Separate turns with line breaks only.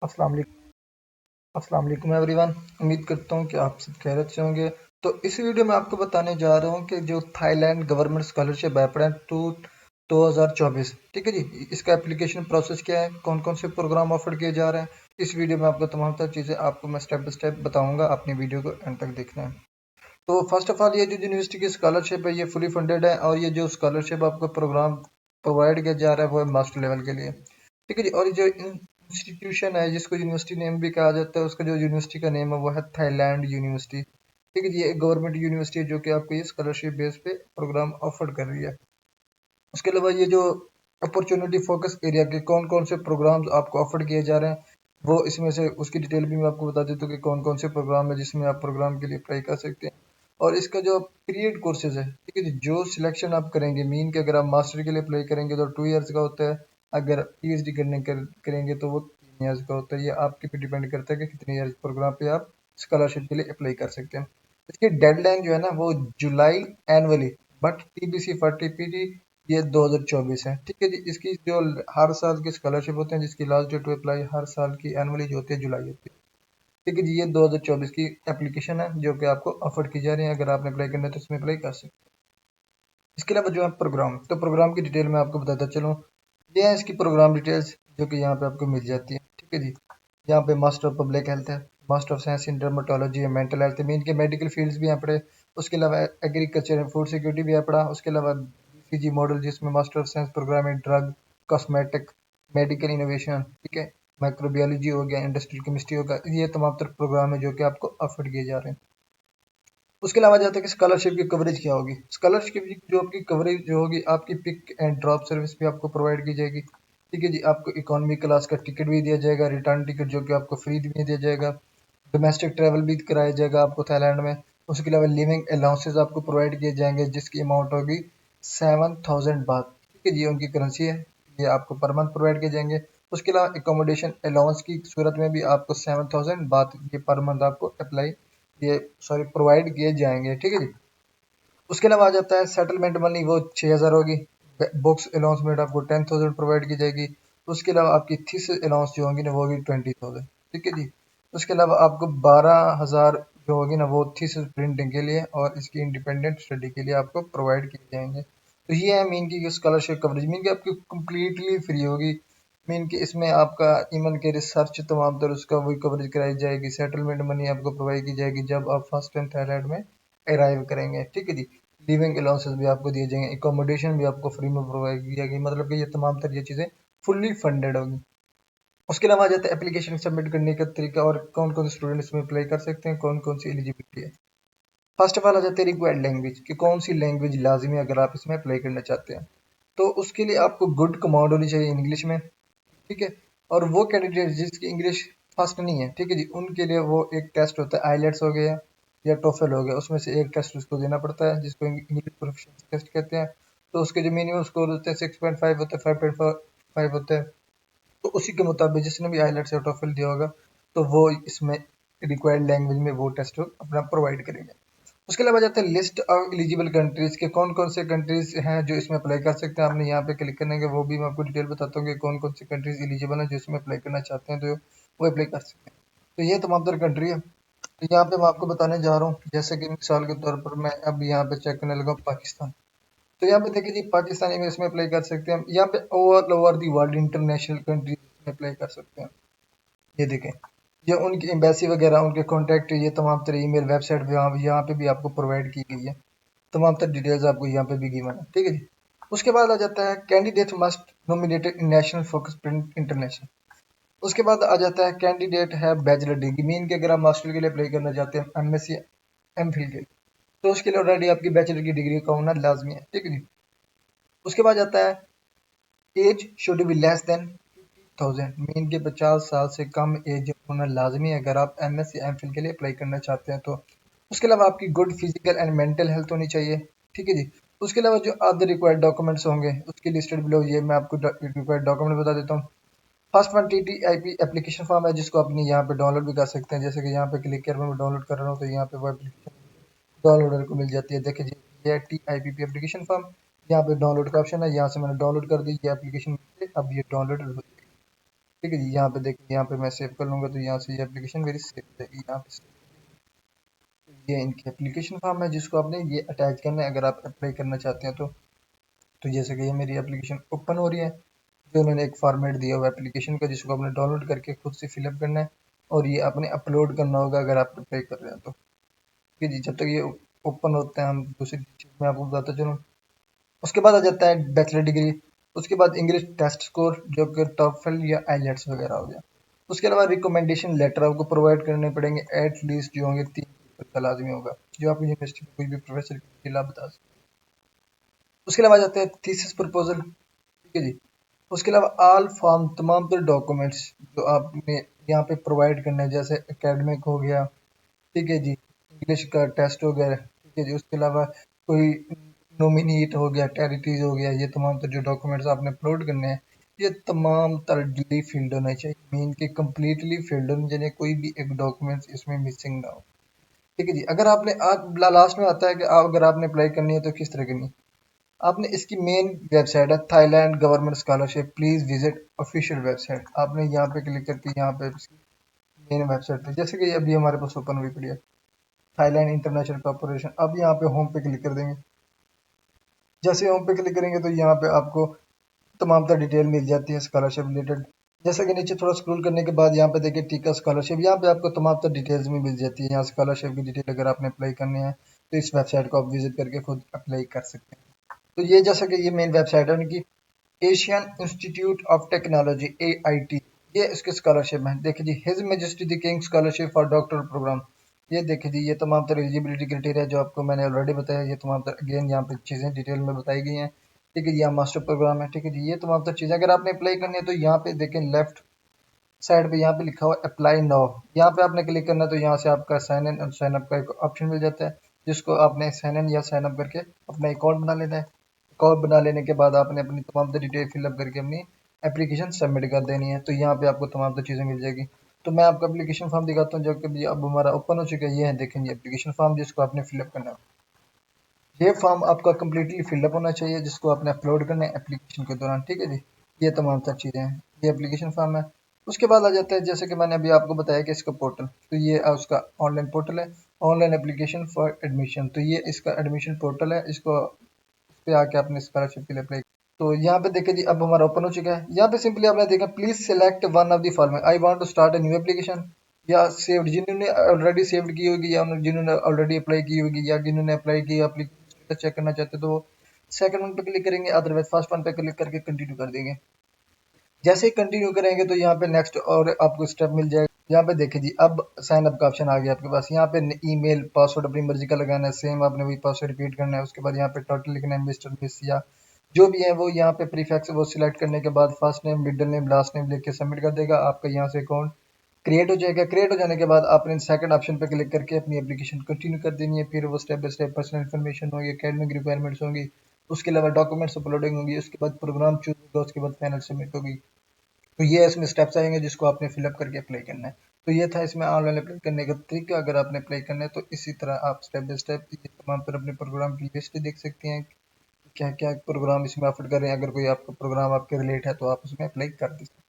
अस्सलाम वालेकुम एवरीवन। उम्मीद करता हूँ कि आप सब खैरियत से होंगे। तो इस वीडियो में आपको बताने जा रहा हूँ कि जो Thailand government scholarship apply to 2024, ठीक है जी, इसका एप्लीकेशन प्रोसेस क्या है, कौन कौन से प्रोग्राम ऑफर किए जा रहे हैं। इस वीडियो में आपको तमाम तरह चीज़ें आपको मैं स्टेप बाय स्टेप बताऊंगा, अपनी वीडियो को एंड तक देखना है। तो फर्स्ट ऑफ ऑल, ये जो यूनिवर्सिटी की स्कॉलरशिप है ये फुली फंडेड है, और ये जो स्कॉलरशिप आपको प्रोग्राम प्रोवाइड किया जा रहा है वो है मास्टर लेवल के लिए, ठीक है जी। और ये जो इंस्टीट्यूशन है जिसको यूनिवर्सिटी नेम भी कहा जाता है, उसका जो यूनिवर्सिटी का नेम है वो है थाईलैंड यूनिवर्सिटी, ठीक है जी। ये गवर्नमेंट यूनिवर्सिटी है जो कि आपको ये स्कॉलरशिप बेस पे प्रोग्राम ऑफर कर रही है। उसके अलावा ये जो अपॉर्चुनिटी फोकस एरिया के कौन कौन से प्रोग्राम्स आपको ऑफर किए जा रहे हैं, वो इसमें से उसकी डिटेल भी मैं आपको बता देता हूँ कि कौन कौन से प्रोग्राम है जिसमें आप प्रोग्राम के लिए अप्लाई कर सकते हैं। और इसका जो पीरियड कोर्सेज है, ठीक है जी, जो सिलेक्शन आप करेंगे, मीन के अगर आप मास्टर के लिए अप्लाई करेंगे तो 2 ईयर्स का होता है, अगर पीएचडी करेंगे तो वो 3 ईयर्स का होता है। ये आपके पे डिपेंड करता है कि कितने ईयर्स प्रोग्राम पे आप स्कॉलरशिप के लिए अप्लाई कर सकते हैं। इसकी डेडलाइन जो है ना वो जुलाई annually, but TBC for TPT ये 2024 है, ठीक है जी। इसकी जो हर साल की स्कॉलरशिप होते हैं जिसकी लास्ट डेट टू अप्लाई हर साल की एनुअली जो होती है जुलाई होती है, ठीक है जी। ये 2024 की एप्लीकेशन है जो कि आपको ऑफर की जा रही है, अगर आपने अप्लाई करना है तो इसमें अप्लाई कर सकते हैं। इसके अलावा जो है प्रोग्राम, तो प्रोग्राम की डिटेल में आपको बताता चलूँ। ये है इसकी प्रोग्राम डिटेल्स जो कि यहाँ पे आपको मिल जाती है, ठीक है जी। यहाँ पे मास्टर ऑफ पब्लिक हेल्थ है, master of science in dermatology है, मेंटल हेल्थ है, मीन के मेडिकल फील्ड्स भी यहाँ पढ़े। उसके अलावा एग्रीकल्चर एंड फूड सिक्योरिटी भी यहाँ पढ़ा। उसके अलावा बीसीजी मॉडल जिसमें मास्टर ऑफ साइंस प्रोग्राम है ड्रग, कॉस्मेटिक, मेडिकल इनोवेशन, ठीक है, माइक्रोबायोलॉजी हो गया, इंडस्ट्रियल केमिस्ट्री होगा। ये तमाम तरह प्रोग्राम है जो कि आपको ऑफर किए जा रहे हैं। उसके अलावा जाता है कि स्कॉलरशिप की कवरेज क्या होगी। स्कॉलरशिप की जो आपकी कवरेज जो होगी, आपकी पिक एंड ड्रॉप सर्विस भी आपको प्रोवाइड की जाएगी, ठीक है जी। आपको इकोनॉमी क्लास का टिकट भी दिया जाएगा, रिटर्न टिकट जो कि आपको फ्री में दिया जाएगा। डोमेस्टिक ट्रैवल भी कराया जाएगा आपको थाईलैंड में। उसके अलावा लिविंग अलाउंसेज आपको प्रोवाइड किए जाएंगे जिसकी अमाउंट होगी 7,000 बाथ, ठीक है जी, उनकी करेंसी है। ये आपको पर मंथ प्रोवाइड किए जाएंगे। उसके अलावा एकोमोडेशन अलाउंस की सूरत में भी आपको 7,000 बाथ ये पर मंथ आपको अप्लाई, ये सॉरी प्रोवाइड किए जाएंगे, ठीक है जी। उसके अलावा आ जाता है सेटलमेंट मनी, वो 6,000 होगी। बुक्स अलाउंसमेंट आपको 10,000 प्रोवाइड की जाएगी। उसके अलावा आपकी थीस अलाउंस जो होगी ना वो होगी 20,000, ठीक है जी। उसके अलावा आपको 12,000 जो होगी ना वो थीस प्रिंटिंग के लिए और इसकी इंडिपेंडेंट स्टडी के लिए आपको प्रोवाइड किए जाएंगे। तो ये है मीन की स्कॉलरशिप कवरेज, मीन की आपकी कंप्लीटली फ्री होगी। मीन कि इसमें आपका ईमन के रिसर्च तमाम तर उसका वही कवरेज कराई जाएगी। सेटलमेंट मनी आपको प्रोवाइड की जाएगी जब आप फर्स्ट टाइम थाईलैंड में अराइव करेंगे, ठीक है जी। लिविंग अलाउंसेस भी आपको दिए जाएंगे, एकोमोडेशन भी आपको फ्री में प्रोवाइड की जाएगी, मतलब कि ये तमाम तरह ये चीज़ें फुल्ली फंडेड होगी। उसके अलावा आ जाता है एप्लीकेशन सबमिट करने का तरीका और कौन कौन से स्टूडेंट इसमें अप्लाई कर सकते हैं, कौन कौन सी एलिजिबिलिटी है। फर्स्ट ऑफ ऑल आ जाता है रिक्वायर्ड लैंग्वेज कि कौन सी लैंग्वेज लाजमी है अगर आप इसमें अप्लाई करना चाहते हैं। तो उसके लिए आपको गुड कमांड होनी चाहिए इंग्लिश में, ठीक है। और वो कैंडिडेट जिसकी इंग्लिश फर्स्ट नहीं है, ठीक है जी, उनके लिए वो एक टेस्ट होता है, आईलेट्स हो गया या टोफल हो गया, उसमें से एक टेस्ट उसको देना पड़ता है जिसको इंग्लिश प्रोफिशिएंसी टेस्ट कहते हैं। तो उसके जो मिनिमम स्कोर होते हैं 6.5 होता है, 5.5 होता है। तो उसी के मुताबिक जिसने भी आईलेट्स या टोफल दिया होगा तो वो इसमें रिक्वायर्ड लैंग्वेज में वो टेस्ट अपना प्रोवाइड करेंगे। उसके अलावा जाता है लिस्ट ऑफ एलिजिबल कंट्रीज के कौन कौन से कंट्रीज हैं जो इसमें अप्लाई कर सकते हैं। आपने यहाँ पे क्लिक करने के वो भी मैं आपको डिटेल बताता हूँ कि कौन कौन सी कंट्रीज एलिजिबल हैं जो इसमें अप्लाई करना चाहते हैं तो वो अप्लाई कर सकते हैं। तो ये तमाम तरह कंट्री है। तो यहाँ पे मैं आपको बताने जा रहा हूँ, जैसे कि मिसाल के तौर पर मैं अब यहाँ पे चेक करने लगा पाकिस्तान। तो यहाँ पे देखिए जी, पाकिस्तानी में इसमें अप्लाई कर सकते हैं। यहाँ पे over over the world international countries में अप्लाई कर सकते हैं। ये देखें, ये उनकी एम्बेसी वगैरह, उनके कॉन्टैक्ट, ये तमाम तरह ईमेल, वेबसाइट भी यहाँ पे भी आपको प्रोवाइड की गई है। तमाम तरह डिटेल्स आपको यहाँ पे भी गिवन है, ठीक है जी। उसके बाद आ जाता है candidate must nominated in national focus print international. उसके बाद आ जाता है कैंडिडेट है बैचलर डिग्री, मीन के अगर आप मास्टर के लिए अप्लाई करना चाहते हैं, एमएससी एमफिल के लिए, तो उसके लिए ऑलरेडी आपकी बैचलर की डिग्री का होना लाजमी है, ठीक है जी। उसके बाद आता है age should be less than 1000, mean के 50 साल से कम एज होना लाजमी है अगर आप एमएससी एमफिल के लिए अप्लाई करना चाहते हैं तो। उसके अलावा आपकी good physical and mental health होनी चाहिए, ठीक है जी। उसके अलावा जो अदर रिक्वायर्ड डॉक्यूमेंट्स होंगे उसकी लिस्टेड बिलो, ये मैं आपको रिक्वायर्ड डॉक्यूमेंट बता देता हूँ। फर्स्ट वन टीटीआईपी एप्लीकेशन फॉर्म है जिसको अपनी यहाँ पे डाउनलोड भी कर सकते हैं, जैसे कि यहाँ पे क्लिक कर मैं डाउनलोड कर रहा हूँ तो यहाँ पे वो एप्लीकेशन डाउनलोडर को मिल जाती है। देखिए जी, ये टीआईपीपी एप्लीकेशन फॉर्म, यहाँ पे डाउनलोड का ऑप्शन है, यहाँ से मैंने डाउनलोड कर दी ये एप्लीकेशन, अब ये डाउनलोड हो जाएगी। ठीक है जी। यहाँ पे देखिए, यहाँ पे मैं सेव कर लूँगा तो यहाँ से ये एप्लीकेशन मेरी सेव हो जाएगी यहाँ पे। ये इनकी एप्लीकेशन फॉर्म है जिसको आपने ये अटैच करना है अगर आप अप्लाई करना चाहते हैं तो जैसे कि ये मेरी एप्लीकेशन ओपन हो रही है, जो उन्होंने एक फॉर्मेट दिया हुआ एप्लीकेशन का जिसको आपने डाउनलोड करके खुद से फिलअप करना है और ये आपने अपलोड करना होगा अगर आप अप्लाई कर रहे हैं तो। ठीक है जी। जब तक ये ओपन होता है हम दूसरी चीज़ में आपको बताता चलूँ। उसके बाद आ जाता है बैचलर डिग्री। उसके बाद इंग्लिश टेस्ट स्कोर जो कि टॉफल या आईलेट्स वगैरह हो गया। उसके अलावा रिकमेंडेशन लेटर आपको प्रोवाइड करने पड़ेंगे, एट लीस्ट जो होंगे 3 का लाजमी होगा, जो आप यूनिवर्सिटी में कोई भी प्रोफेसर के खिलाफ बता सकते हैं। उसके अलावा आ जाते हैं थीसिस प्रपोजल। ठीक है जी। उसके अलावा ऑल फॉर्म तमाम तरह डॉक्यूमेंट्स जो आपने यहाँ पे प्रोवाइड करना है, जैसे एकेडमिक हो गया, ठीक है जी, इंग्लिश का टेस्ट हो गया, ठीक है जी। उसके अलावा कोई नोमिनेट हो गया, टेरिटरीज हो गया, ये तमाम तर जो डॉक्यूमेंट्स आपने अपलोड करने हैं ये तमाम तरह फील्ड होना चाहिए, मीन के कम्प्लीटली फील्ड होने चाहिए, कोई भी एक डॉक्यूमेंट्स इसमें मिसिंग ना हो। ठीक है जी। अगर आपने लास्ट में आता है कि अगर आपने अप्लाई करनी है तो किस तरह करनी है। आपने इसकी मेन वेबसाइट है Thailand government scholarship, please visit official website, आपने यहाँ पे क्लिक करके यहाँ पे मेन वेबसाइट पे, जैसे कि अभी हमारे पास ओपन हुई पड़ी है थाईलैंड इंटरनेशनल कॉर्पोरेशन, अब यहाँ पे होम पे क्लिक कर देंगे। जैसे होम पे क्लिक करेंगे तो यहाँ पे आपको तमाम तरह डिटेल मिल जाती है स्कॉलरशिप रिलेटेड। जैसे कि नीचे थोड़ा स्क्रॉल करने के बाद यहाँ पे देखिए टीका स्कॉलरशिप, यहाँ पे आपको तमाम तरह डिटेल्स में मिल जाती है। यहाँ स्कॉलरशिप की डिटेल अगर आपने अप्लाई करनी है तो इस वेबसाइट को आप विजिट करके खुद अप्लाई कर सकते हैं। तो ये जैसा कि ये मेन वेबसाइट है उनकी, Asian Institute of Technology AIT, ये इसके स्कॉलरशिप है। देखिए जी, His Majesty the King scholarship for doctor program, ये देखिए जी, ये तमाम तरह एलिजिबिलिटी क्राइटेरिया जो आपको मैंने ऑलरेडी बताया, ये तमाम तरह अगेन यहाँ पे चीज़ें डिटेल में बताई गई हैं। ठीक है जी, यहाँ मास्टर प्रोग्राम है। ठीक है जी, ये तमाम तरह चीज़ें अगर आपने अप्लाई करनी है तो यहाँ पे देखें लेफ्ट साइड पे यहाँ पे लिखा हुआ अप्लाई नाउ, यहाँ पे आपने क्लिक करना है तो यहाँ से आपका साइन इन और साइन अप का एक ऑप्शन मिल जाता है, जिसको आपने साइन इन या साइन अप करके अपना अकाउंट बना लेना है। अकाउंट बना लेने के बाद आपने अपनी तमाम डिटेल फिलअप करके अपनी एप्लीकेशन सबमिट कर देनी है, तो यहाँ पे आपको तमाम चीज़ें मिल जाएगी। तो मैं आपको एप्लीकेशन फॉर्म दिखाता हूँ जो कि अब हमारा ओपन हो चुका है। ये है देखेंगे एप्लीकेशन फॉर्म जिसको आपने फिलअप करना है। ये फॉर्म आपका कम्प्लीटली फिलअप होना चाहिए जिसको आपने अपलोड करना है एप्लीकेशन के दौरान। ठीक है जी, ये तमाम तर चीज़ें हैं, ये एप्लीकेशन फॉर्म है। उसके बाद आ जाता है जैसे कि मैंने अभी आपको बताया कि इसका पोर्टल, तो ये उसका ऑनलाइन पोर्टल है, ऑनलाइन एप्लीकेशन फॉर एडमिशन, तो ये इसका एडमिशन पोर्टल है, इसको इस पे आके आपने स्कॉलरशिप के लिए अप्लाई। तो यहाँ पे देखिए जी, अब हमारा ओपन हो चुका है। यहाँ पे सिंपली आपने देखा please select one of the following, I want to start a new application, या सेव्ड जिन्होंने ऑलरेडी सेव्ड की होगी, या जिन्होंने ऑलरेडी अप्लाई की होगी, या जिन्होंने अप्लाई की एप्लीकेशन स्टेटस चेक करना चाहते तो सेकंड वन पे क्लिक करेंगे, अदरवाइज फर्स्ट वन पे क्लिक करके कंटिन्यू कर देंगे। जैसे ही कंटिन्यू करेंगे तो यहाँ पे नेक्स्ट और आपको स्टेप मिल जाएगा। यहाँ पे देखिए जी, अब साइन अप का ऑप्शन आ गया आपके पास। यहाँ पे ईमेल पासवर्ड अपनी मर्जी का लगाना है, सेम आपने वही पासवर्ड रिपीट करना है। उसके बाद यहाँ पे टाइटल लिखना है मिस्टर मिस या जो भी है वो, यहाँ पे प्रीफिक्स वो सिलेक्ट करने के बाद first name middle name last name लिख के सबमिट कर देगा, आपका यहाँ से अकाउंट क्रिएट हो जाएगा। क्रिएट हो जाने के बाद आपने सेकंड ऑप्शन पे क्लिक करके अपनी एप्लीकेशन कंटिन्यू कर देनी है। फिर वो step by step personal information होगी, एकेडमिक रिक्वायरमेंट्स होंगी, उसके अलावा डॉक्यूमेंट्स अपलोडिंग होगी, उसके बाद प्रोग्राम चूज होगा, उसके बाद फाइनल सबमिट होगी। तो ये इसमें स्टेप्स आएंगे जिसको आपने फिलअप करके अप्लाई करना है। तो ये था इसमें ऑनलाइन अप्लाई करने का तरीका। अगर आपने अप्लाई करना है तो इसी तरह आप स्टेप बाय स्टेप ये तमाम पर अपने प्रोग्राम की लिस्ट देख सकते हैं, क्या क्या प्रोग्राम इसमें ऑफर कर रहे हैं। अगर कोई आपका प्रोग्राम आपके रिलेट है तो आप उसमें अप्लाई कर दीजिए।